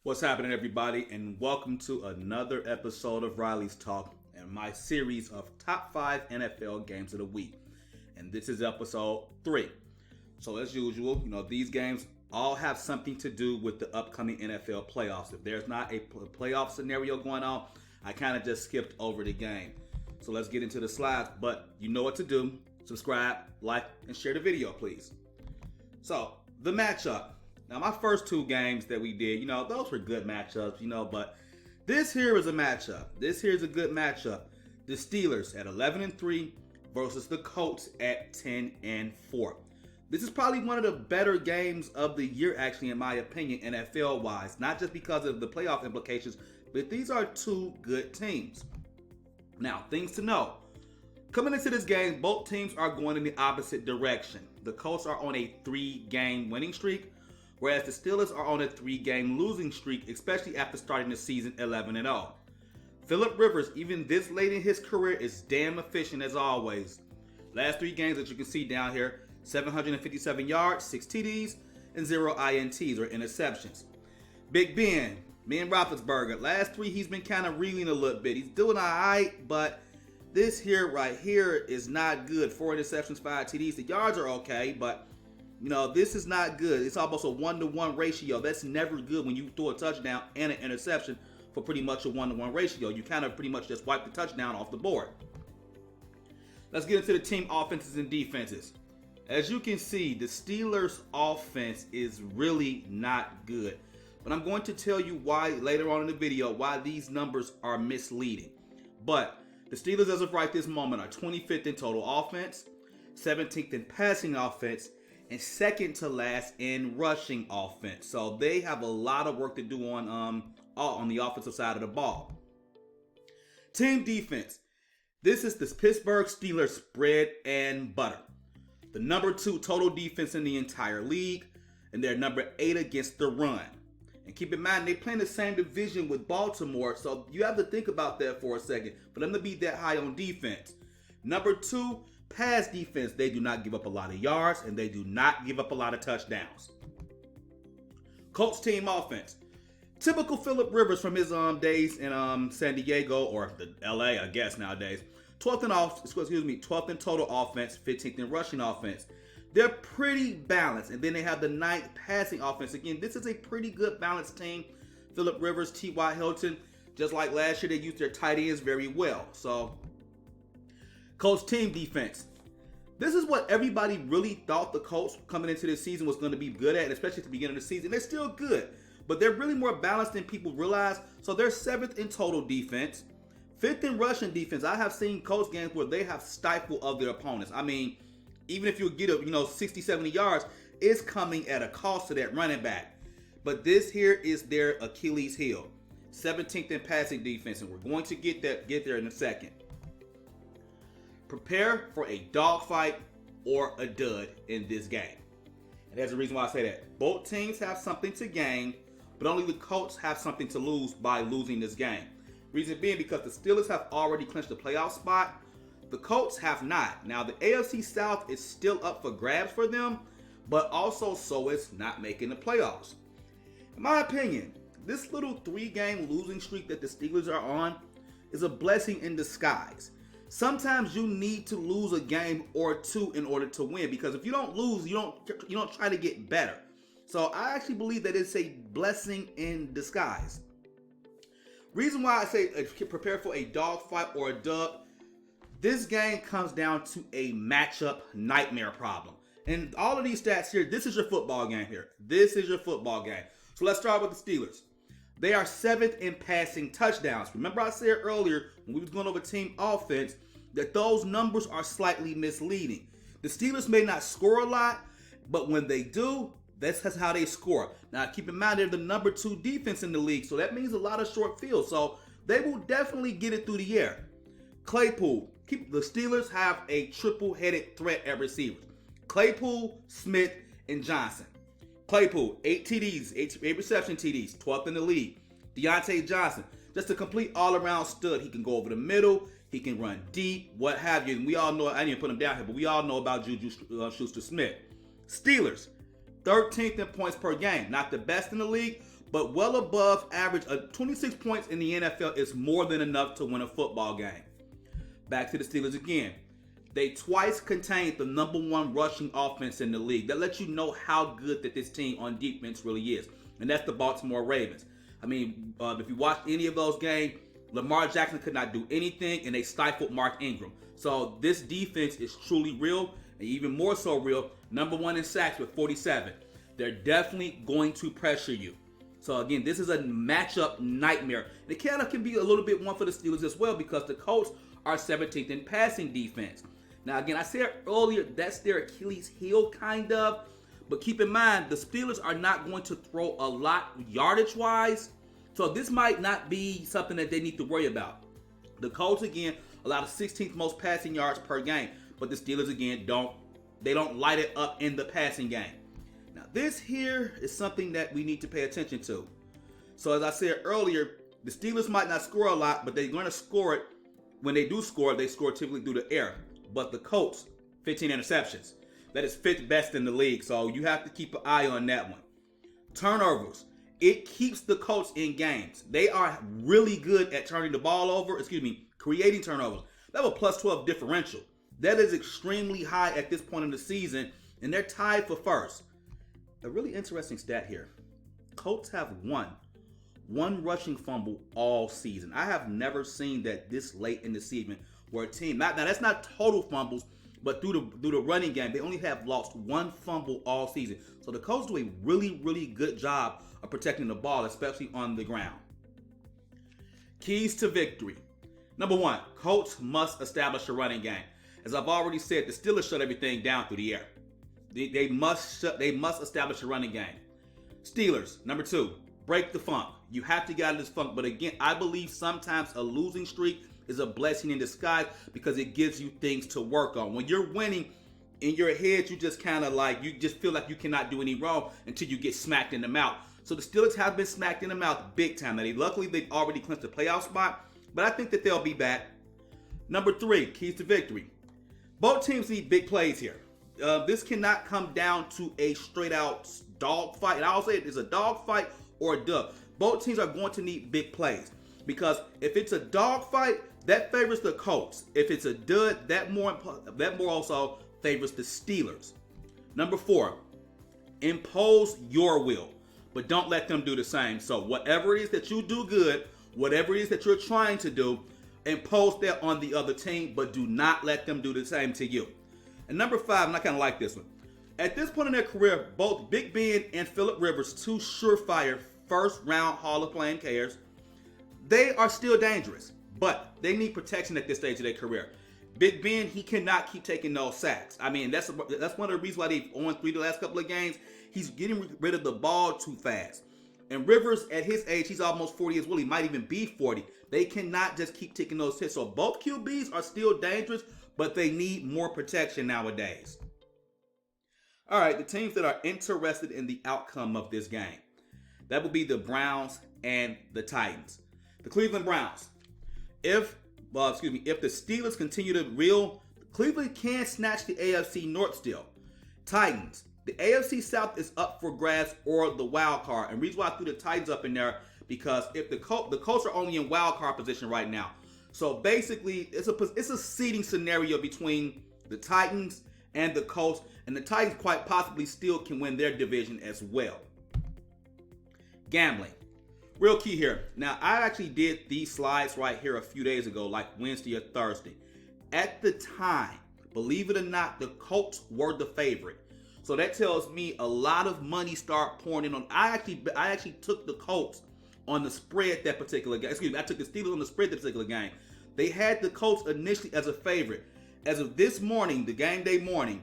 What's happening, everybody, and welcome to another episode of Riley's Talk and my series of top 5 NFL games of the week. And this is episode 3. So as usual, these games all have something to do with the upcoming NFL playoffs. If there's not a playoff scenario going on, I kind of just skipped over the game. So let's get into the slides, but you know what to do. Subscribe, like, and share the video, please. So, the matchup. Now, my first 2 games that we did, those were good matchups, but this here is a matchup. This here is a good matchup. The Steelers at 11-3 versus the Colts at 10-4. This is probably one of the better games of the year, actually, in my opinion, NFL-wise. Not just because of the playoff implications, but these are 2 good teams. Now, things to know. Coming into this game, both teams are going in the opposite direction. The Colts are on a 3-game winning streak, whereas the Steelers are on a 3-game losing streak, especially after starting the season 11-0. Phillip Rivers, even this late in his career, is damn efficient as always. Last 3 games that you can see down here, 757 yards, 6 TDs, and 0 INTs or interceptions. Big Ben Roethlisberger, last 3 he's been kind of reeling a little bit. He's doing all right, but this here right here is not good. 4 interceptions, 5 TDs. The yards are okay, but this is not good. It's almost a 1-to-1 ratio. That's never good when you throw a touchdown and an interception for pretty much a 1-to-1 ratio. You kind of pretty much just wipe the touchdown off the board. Let's get into the team offenses and defenses. As you can see, the Steelers' offense is really not good. But I'm going to tell you why later on in the video, why these numbers are misleading. But the Steelers, as of right this moment, are 25th in total offense, 17th in passing offense, and second to last in rushing offense. So they have a lot of work to do on the offensive side of the ball. Team defense. This is the Pittsburgh Steelers bread and butter. The number 2 total defense in the entire league, and they're number 8 against the run. And keep in mind, they play in the same division with Baltimore, so you have to think about that for a second for them to be that high on defense. Number 2, pass defense. They do not give up a lot of yards, and they do not give up a lot of touchdowns. Colts team offense. Typical Phillip Rivers from his days in San Diego, or the LA, I guess nowadays. 12th in total offense, 15th in rushing offense. They're pretty balanced, and then they have the 9th passing offense. Again, this is a pretty good balanced team. Phillip Rivers, T.Y. Hilton, just like last year, they used their tight ends very well. So, Colts team defense. This is what everybody really thought the Colts coming into this season was going to be good at, especially at the beginning of the season. They're still good, but they're really more balanced than people realize. So they're 7th in total defense, 5th in rushing defense. I have seen Colts games where they have stifled of their opponents. I mean, even if you get up, 60, 70 yards, it's coming at a cost to that running back. But this here is their Achilles heel. 17th in passing defense, and we're going to get there in a second. Prepare for a dogfight or a dud in this game. And there's a reason why I say that. Both teams have something to gain, but only the Colts have something to lose by losing this game. Reason being because the Steelers have already clinched the playoff spot. The Colts have not. Now, the AFC South is still up for grabs for them, but also so is not making the playoffs. In my opinion, this little 3-game losing streak that the Steelers are on is a blessing in disguise. Sometimes you need to lose a game or 2 in order to win, because if you don't lose, you don't try to get better. So I actually believe that it's a blessing in disguise. Reason why I say prepare for a dogfight or a dub. This game comes down to a matchup nightmare problem. And all of these stats here, this is your football game here. This is your football game. So let's start with the Steelers. They are 7th in passing touchdowns. Remember I said earlier when we was going over team offense that those numbers are slightly misleading. The Steelers may not score a lot, but when they do, that's how they score. Now keep in mind they're the number 2 defense in the league, so that means a lot of short fields. So they will definitely get it through the air. Claypool. The Steelers have a triple-headed threat at receivers. Claypool, Smith, and Johnson. Claypool, 8 TDs, 8 reception TDs, 12th in the league. Deontay Johnson, just a complete all-around stud. He can go over the middle. He can run deep, what have you. And we all know, I didn't put him down here, but we all know about Juju Schuster-Smith. Steelers, 13th in points per game. Not the best in the league, but well above average. 26 points in the NFL is more than enough to win a football game. Back to the Steelers again. They twice contained the number one rushing offense in the league. That lets you know how good that this team on defense really is. And that's the Baltimore Ravens. I mean, if you watch any of those games, Lamar Jackson could not do anything, and they stifled Mark Ingram. So this defense is truly real, and even more so real. Number one in sacks with 47. They're definitely going to pressure you. So again, this is a matchup nightmare. And it kind of can be a little bit one for the Steelers as well, because the Colts are 17th in passing defense. Now again, I said earlier, that's their Achilles heel kind of. But keep in mind, the Steelers are not going to throw a lot yardage-wise. So this might not be something that they need to worry about. The Colts, again, allow the 16th most passing yards per game. But the Steelers, again, don't light it up in the passing game. Now, this here is something that we need to pay attention to. So as I said earlier, the Steelers might not score a lot, but they're going to score it. When they do score, they score typically through the air. But the Colts, 15 interceptions. That is 5th best in the league, so you have to keep an eye on that one. Turnovers. It keeps the Colts in games. They are really good at turning the ball over, creating turnovers. They have a plus 12 differential. That is extremely high at this point in the season, and they're tied for first. A really interesting stat here. Colts have one rushing fumble all season. I have never seen that this late in the season where a team, now that's not total fumbles, but through the running game, they only have lost one fumble all season. So the Colts do a really, really good job of protecting the ball, especially on the ground. Keys to victory. Number one, Colts must establish a running game. As I've already said, the Steelers shut everything down through the air. They must establish a running game. Steelers, number two, break the funk. You have to get out of this funk. But again, I believe sometimes a losing streak is a blessing in disguise because it gives you things to work on. When you're winning, in your head, you just kind of you just feel like you cannot do any wrong until you get smacked in the mouth. So the Steelers have been smacked in the mouth big time. Luckily, they've already clinched the playoff spot, but I think that they'll be back. Number three, keys to victory. Both teams need big plays here. This cannot come down to a straight out dog fight. And I'll say it's a dog fight or a dub. Both teams are going to need big plays because if it's a dog fight, that favors the Colts. If it's a dud, that more also favors the Steelers. Number four, impose your will, but don't let them do the same. So whatever it is that you do good, whatever it is that you're trying to do, impose that on the other team, but do not let them do the same to you. And number five, and I kind of like this one. At this point in their career, both Big Ben and Phillip Rivers, two surefire first-round Hall of Fame players, they are still dangerous, but they need protection at this stage of their career. Big Ben, he cannot keep taking those sacks. I mean, that's one of the reasons why they've won 3 the last couple of games. He's getting rid of the ball too fast. And Rivers, at his age, he's almost 40 as well. He might even be 40. They cannot just keep taking those hits. So both QBs are still dangerous, but they need more protection nowadays. All right, the teams that are interested in the outcome of this game. That would be the Browns and the Titans. The Cleveland Browns. If the Steelers continue to reel, Cleveland can snatch the AFC North still. Titans. The AFC South is up for grabs or the wild card. And the reason why I threw the Titans up in there, because if the Colts are only in wild card position right now. So basically, it's a seeding scenario between the Titans and the Colts. And the Titans quite possibly still can win their division as well. Gambling. Real key here. Now, I actually did these slides right here a few days ago, like Wednesday or Thursday. At the time, believe it or not, the Colts were the favorite. So that tells me a lot of money start pouring in on. I actually took the Colts on the spread that particular game. I took the Steelers on the spread that particular game. They had the Colts initially as a favorite. As of this morning, the game day morning,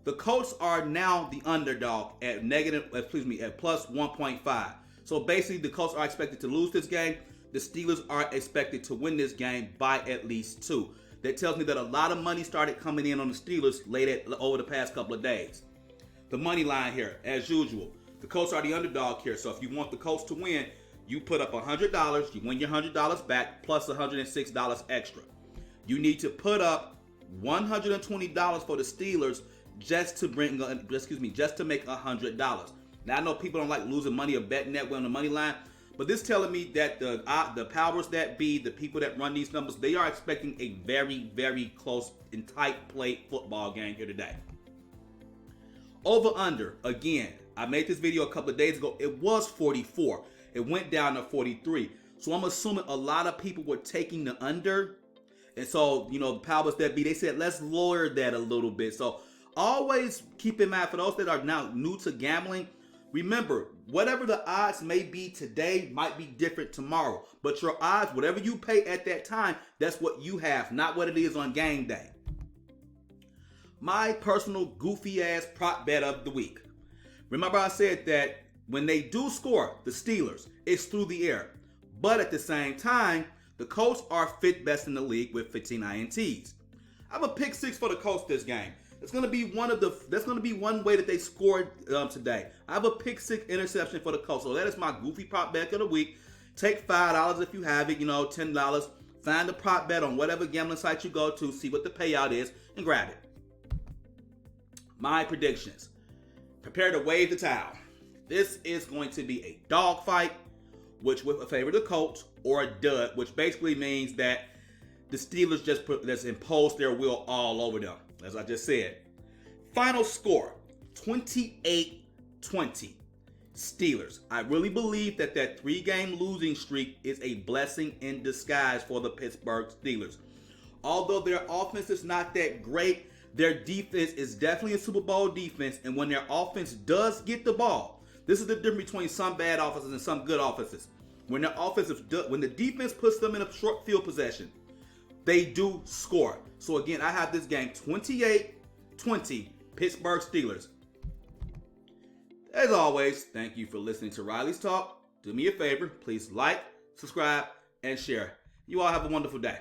the Colts are now the underdog at plus 1.5. So basically, the Colts are expected to lose this game. The Steelers are expected to win this game by at least 2. That tells me that a lot of money started coming in on the Steelers over the past couple of days. The money line here, as usual. The Colts are the underdog here. So if you want the Colts to win, you put up $100. You win your $100 back plus $106 extra. You need to put up $120 for the Steelers just to make $100. Now, I know people don't like losing money or betting that way on the money line, but this is telling me that the powers that be, the people that run these numbers, they are expecting a very, very close and tight play football game here today. Over under, again, I made this video a couple of days ago. It was 44. It went down to 43. So I'm assuming a lot of people were taking the under. And so, the powers that be, they said, let's lower that a little bit. So always keep in mind, for those that are now new to gambling, remember, whatever the odds may be today might be different tomorrow. But your odds, whatever you pay at that time, that's what you have, not what it is on game day. My personal goofy ass prop bet of the week. Remember I said that when they do score, the Steelers, it's through the air. But at the same time, the Colts are fifth best in the league with 15 INTs. I have a pick six for the Colts this game. That's going to be one way that they scored today. I have a pick six interception for the Colts. So that is my goofy prop bet of the week. Take $5 if you have it, $10. Find the prop bet on whatever gambling site you go to, see what the payout is, and grab it. My predictions. Prepare to wave the towel. This is going to be a dogfight, which will favor the Colts, or a dud, which basically means that the Steelers just imposed their will all over them, as I just said. Final score, 28-20. Steelers. I really believe that 3-game losing streak is a blessing in disguise for the Pittsburgh Steelers. Although their offense is not that great, their defense is definitely a Super Bowl defense, and when their offense does get the ball, this is the difference between some bad offenses and some good offenses. When the defense puts them in a short field possession, they do score. So again, I have this game 28-20, Pittsburgh Steelers. As always, thank you for listening to Riley's Talk. Do me a favor, please like, subscribe, and share. You all have a wonderful day.